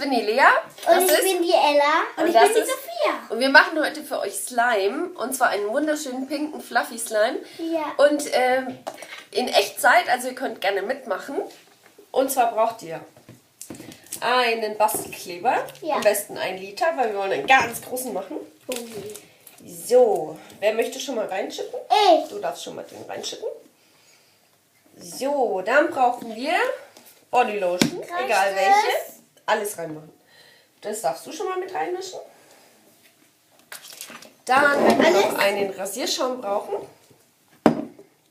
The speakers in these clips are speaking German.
bin die Lea. Und ich bin die Ella. Und ich bin die Sophia. Und wir machen heute für euch Slime. Und zwar einen wunderschönen pinken Fluffy Slime. Ja. Und in Echtzeit, also ihr könnt gerne mitmachen. Und zwar braucht ihr einen Bastelkleber. Ja. Am besten 1 Liter, weil wir wollen einen ganz großen machen. So, wer möchte schon mal reinschippen? Ich. Du darfst schon mal den reinschippen. So, dann brauchen wir Bodylotion, egal welche. Alles reinmachen. Das darfst du schon mal mit reinmischen. Dann werden wir noch einen Rasierschaum brauchen.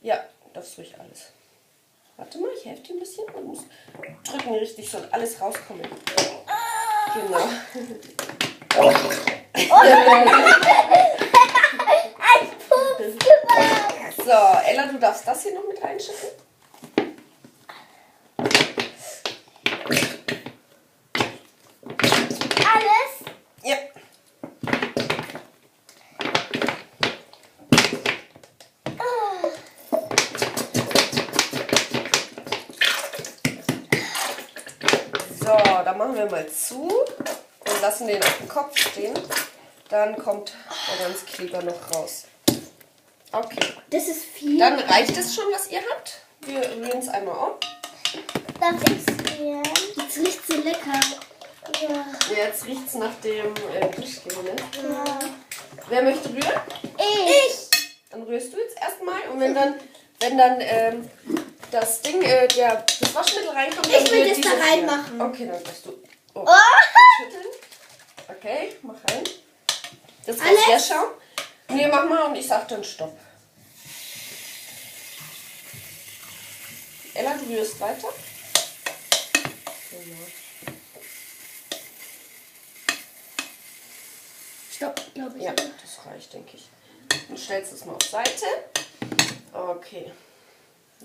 Ja, darfst ruhig alles. Warte mal, ich helfe dir ein bisschen. Du musst drücken richtig, soll alles rauskommen. Genau. Ein Pups gemacht. So, Ella, du darfst das hier noch mit reinschippen. Alles. Ja. So, dann machen wir mal zu und lassen den auf dem Kopf stehen. Dann kommt der ganze Kleber noch raus. Okay. Das ist viel. Dann reicht es schon, was ihr habt. Wir rühren es einmal um. Darf ich sehen? Jetzt riecht so lecker. Ja. Jetzt riecht es nach dem Duschgel, ne? Ja. Wer möchte rühren? Ich. Dann rührst du jetzt erstmal und wenn dann das Ding, das Waschmittel reinkommt, dann Ich will rührt das die da Sophia. reinmachen. Okay, dann darfst du Oh. schütteln. Okay, mach rein. Das Alex? Rasierschaum. Nee, mach mal und ich sag dann Stopp. Ella, du rührst weiter. Genau. Stopp, glaube ich. Ja, das reicht, denke ich. Du stellst es mal auf Seite. Okay.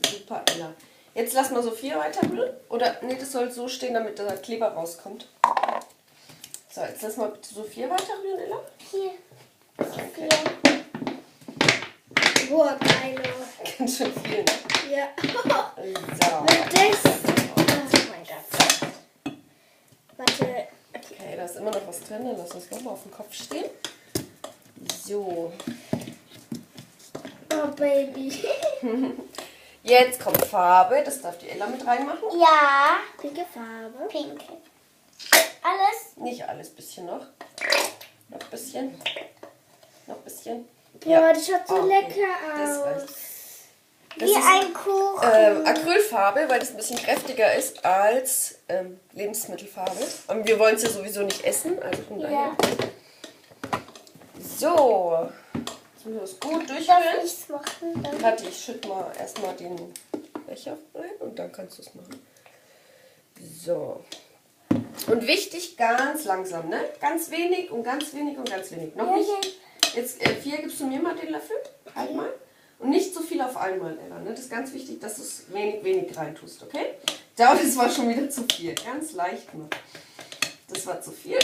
Super, Ella. Jetzt lass mal Sophia weiter rühren. Oder, nee, das soll so stehen, damit der Kleber rauskommt. So, jetzt lass mal bitte Sophia weiter rühren, Ella. Hier. Okay. Boah, geil. Ganz schön viel, ne? Ja. So. Das. Oh mein Gott. Warte. Okay, da ist immer noch was drin. Dann lass uns nochmal auf dem Kopf stehen. So. Oh, Baby. Jetzt kommt Farbe. Das darf die Ella mit reinmachen. Ja. Pinke Farbe. Pink. Alles. Nicht alles, bisschen noch. Noch ein bisschen. Noch ein bisschen. Boah, das schaut so Okay, lecker das aus. reicht. Das Wie ist ein Kuchen. Acrylfarbe, weil das ein bisschen kräftiger ist als Lebensmittelfarbe. Und wir wollen es ja sowieso nicht essen, also von daher. Ja. So, jetzt müssen wir es gut Darf durchrühren. ich's machen? Dann? Warte, ich schütte mal erstmal den Becher rein und dann kannst du es machen. So. Und wichtig, ganz langsam, ne? Ganz wenig und ganz wenig und ganz wenig. Noch nicht. Jetzt 4 gibst du mir mal den Löffel. Halt mal. Und nicht so viel auf einmal, Ella. Ne? Das ist ganz wichtig, dass du es wenig reintust, okay? Ich glaube, das war schon wieder zu viel. Ganz leicht nur. Das war zu viel.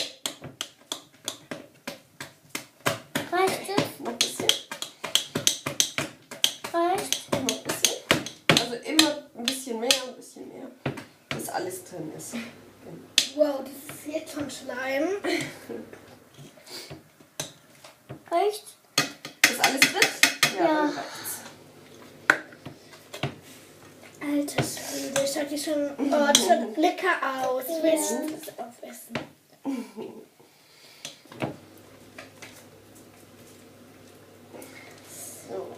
Reicht es? Noch ein bisschen. Reicht? Noch ein bisschen. Also immer ein bisschen mehr, bis alles drin ist. Wow, das ist jetzt schon Schleim. Reicht? Ist alles drin? Ja. Dann reicht's. Alter Schwede, das schaut hier schon. Oh, das schaut lecker aus. Ich will jetzt das aufessen. So.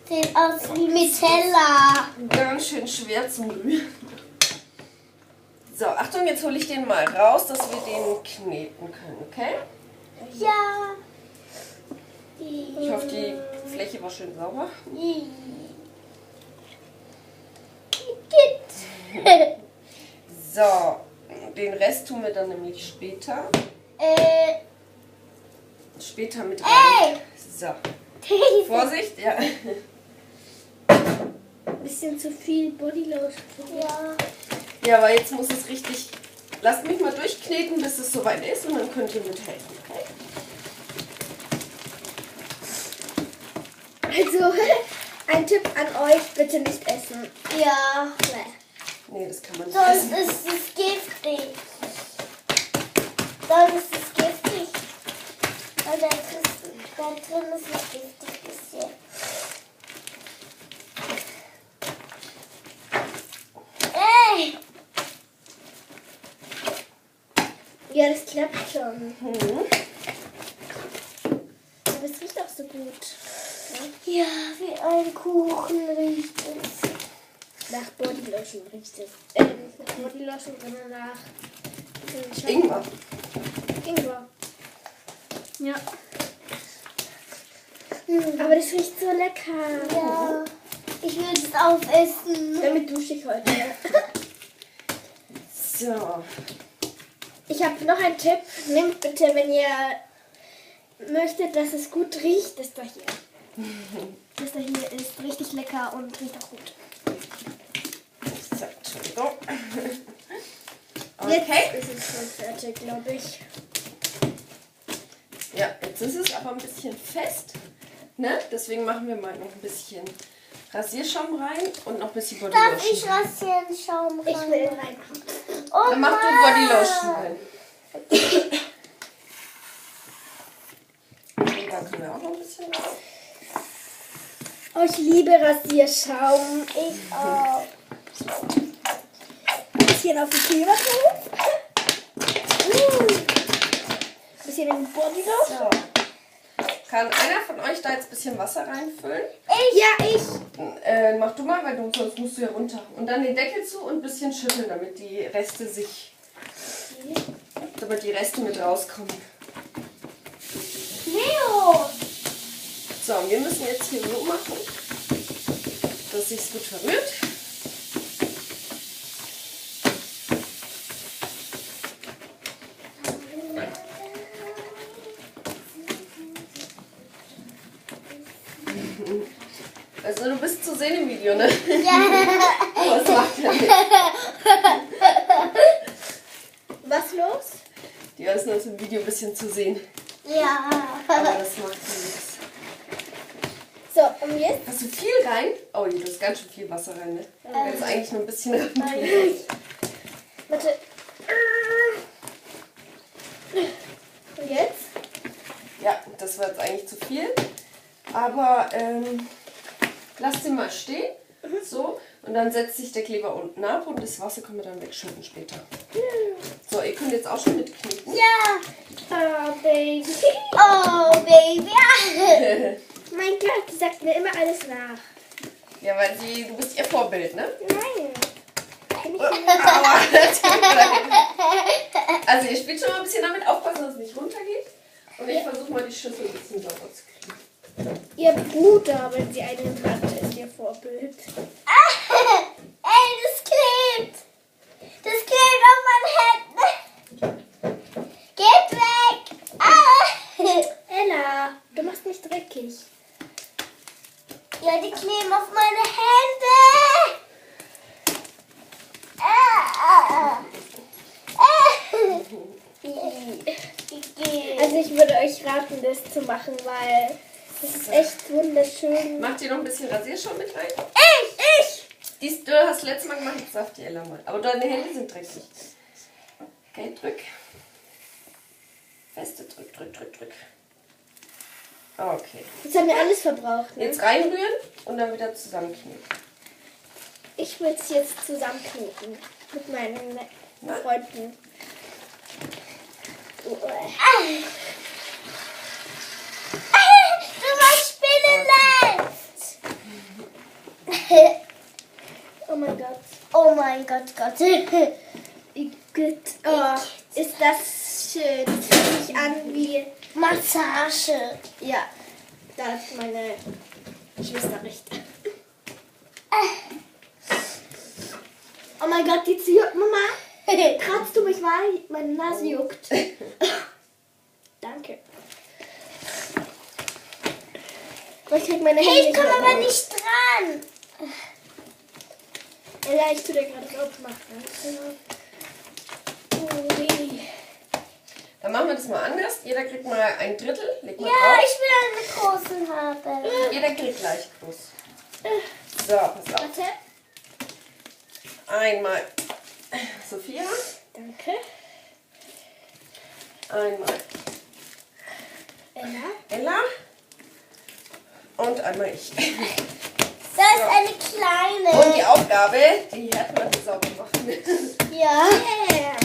Sieht aus wie Nutella. Ganz schön schwer zum Rühren. So, Achtung, jetzt hole ich den mal raus, dass wir den kneten können, okay? Ja. Ich hoffe, die Fläche war schön sauber. So, den Rest tun wir dann nämlich später mit rein. So, Vorsicht, ja. Bisschen zu viel Bodylotion. Ja. Ja, aber jetzt muss es richtig... Lasst mich mal durchkneten, bis es soweit ist und dann könnt ihr mithelfen, okay? Also, ein Tipp an euch, bitte nicht essen. Ja. Nee, das kann man nicht Sonst essen. ist es giftig. Sonst ist es giftig. Weil da drin ist noch giftig bisschen. Ey! Ja, das klappt schon. Mhm. Aber es riecht auch so gut. Ja, wie ein Kuchen riecht es. Nach Bodylotion riecht es. Nicht nach Bodylotion, sondern nach Ingwer. Ingwer. Ja. Aber das riecht so lecker. Ja, ich will es aufessen. Damit dusche ich heute. So. Ich habe noch einen Tipp. Nehmt bitte, wenn ihr möchtet, dass es gut riecht, das da hier. Das da hier ist richtig lecker und riecht auch gut. So, Entschuldigung. Jetzt Okay. ist es schon fertig, glaube ich. Ja, jetzt ist es aber ein bisschen fest. Ne? Deswegen machen wir mal noch ein bisschen Rasierschaum rein und noch ein bisschen Darf ich Bodylotion. Rasierenschaum rein? Ich will rein. Oh Dann mach du Mann. Bodylotion rein. Und dann können wir auch noch ein bisschen was. Oh, ich liebe Rasierschaum. Ich auch. Ein bisschen auf die Kleber drauf. Ein bisschen in den Bodylotion. So. Kann einer von euch da jetzt ein bisschen Wasser reinfüllen? Ja, ich. Mach du mal, weil sonst musst du ja runter. Und dann den Deckel zu und ein bisschen schütteln, damit die Reste mit rauskommen. Leo! So, und wir müssen jetzt hier so machen, dass sich's gut verrührt. Also du bist zu sehen im Video, ne? Ja. Was macht der nicht? Was los? Die ist nur im Video ein bisschen zu sehen. Ja. Aber das macht nichts. So, und jetzt? Hast du viel rein? Oh, du hast ganz schön viel Wasser rein, ne? Du kannst eigentlich nur ein bisschen rein tun. Warte. Und jetzt? Ja, das war jetzt eigentlich zu viel. Aber lass den mal stehen. So. Und dann setzt sich der Kleber unten ab und das Wasser können wir dann wegschütten später. So, ihr könnt jetzt auch schon mitknicken. Ja. Oh, Baby. Oh, Baby. Mein Gott, die sagt mir immer alles nach. Ja, weil du bist ihr Vorbild, ne? Nein. Aua, das tut mir leid. Also ihr spielt schon mal ein bisschen damit, aufpassen, dass es nicht runtergeht. Und ich versuche mal die Schüssel ein bisschen sauber zu kriegen. Ihr Bruder, wenn sie einen hat, ist ihr Vorbild. Ey, das klebt. Das klebt auf meinen Händen. Geht weg. Ah. Ella, du machst mich dreckig. Ja, die kleben auf meine Hände. Also ich würde euch raten, das zu machen, weil das ist echt wunderschön. Macht ihr noch ein bisschen Rasierschaum mit rein? Ich! Du hast letztes Mal gemacht, jetzt darf die Ella mal. Aber deine Hände sind dreckig. Okay, drück. Feste, drück. Okay. Jetzt haben wir alles verbraucht. Ne? Jetzt reinrühren und dann wieder zusammenkneten. Ich will es jetzt zusammenkneten mit meinen Na? Freunden. Du machst Spinnennetz. Oh mein Gott. Oh mein Gott, Gott. Wie gut. Oh, ist das schön. Das fühlt sich an wie... Massage. Ja, da hat meine Schwester recht. Oh mein Gott, die juckt, Mama. Kratzt du mich mal? Meine Nase juckt. Danke. Ich krieg meine Hände Hey, ich nicht komme mehr aber raus. nicht dran. Ja, ich tue dir gerade das aufmachen. Ui. Dann machen wir das mal anders. Jeder kriegt mal ein Drittel. Leg mal Ja, drauf. ich will einen großen haben. Jeder kriegt gleich groß. So, pass auf. Warte. Einmal Sophia, Danke. einmal Ella. Ella und einmal ich. Da ist eine kleine. Und die Aufgabe, die Herdplatte sauber machen. Ja. Yeah.